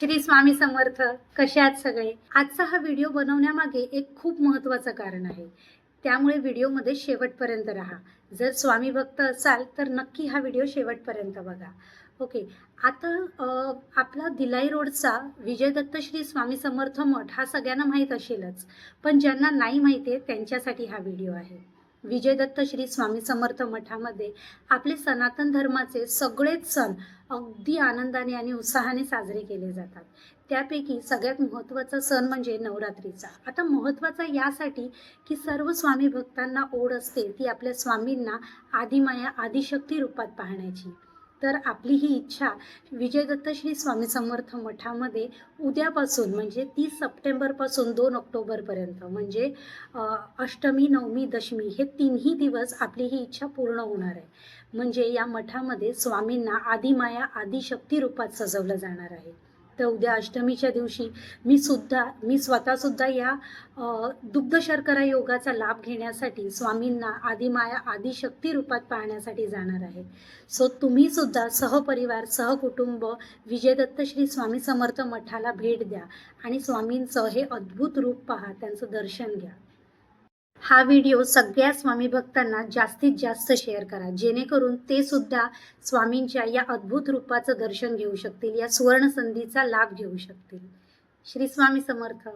श्री स्वामी समर्थ. कसे आहात सगळे? आजचा हा व्हिडिओ बनवण्यामागे एक खूप महत्त्वाचं कारण आहे. त्यामुळे व्हिडिओमध्ये शेवटपर्यंत राहा. जर स्वामी भक्त असाल तर नक्की हा व्हिडिओ शेवटपर्यंत बघा. ओके. आता आपला भिलाई रोडचा विजयदत्त श्री स्वामी समर्थ मठ हा सगळ्यांना माहीत असेलच. पण ज्यांना नाही माहिती आहे त्यांच्यासाठी हा व्हिडिओ आहे. विजयदत्त श्री स्वामी समर्थ मठामध्ये आपले सनातन धर्माचे सगळेच सण अगदी आनंदाने आणि उत्साहाने साजरे केले जातात. त्यापैकी सगळ्यात महत्त्वाचा सण म्हणजे नवरात्रीचा. आता महत्त्वाचा यासाठी की सर्व स्वामी भक्तांना ओढ असते ती आपल्या स्वामींना आदिमाया आदिशक्ती रूपात पाहण्याची. तर आपली ही इच्छा विजयदत्त श्री स्वामी समर्थ मठामध्ये उद्यापासून म्हणजे 30 सप्टेंबरपासून 2 ऑक्टोबरपर्यंत म्हणजे अष्टमी, नवमी, दशमी हे तिन्ही दिवस आपली ही इच्छा पूर्ण होणार आहे. म्हणजे या मठामध्ये स्वामींना आदिमाया आदिशक्ती रूपात सजवलं जाणार आहे. तर उद्या अष्टमीच्या दिवशी मी स्वतःसुद्धा या दुग्ध शर्करा योगाचा लाभ घेण्यासाठी स्वामींना आदिमाया आदिशक्ती रूपात पाहण्यासाठी जाणार आहे. सो तुम्ही सुद्धा सहपरिवार सहकुटुंब विजयदत्त श्री स्वामी समर्थ मठाला भेट द्या आणि स्वामींचं हे अद्भुत रूप पहा, त्यांचं दर्शन घ्या. हा व्हिडिओ सगळ्या स्वामी भक्तांना जास्तीत जास्त शेअर करा, जेणेकरून ते सुद्धा स्वामींच्या या अद्भुत रूपाचं दर्शन घेऊ शकतील, या सुवर्ण संधीचा लाभ घेऊ शकतील. श्री स्वामी समर्थ.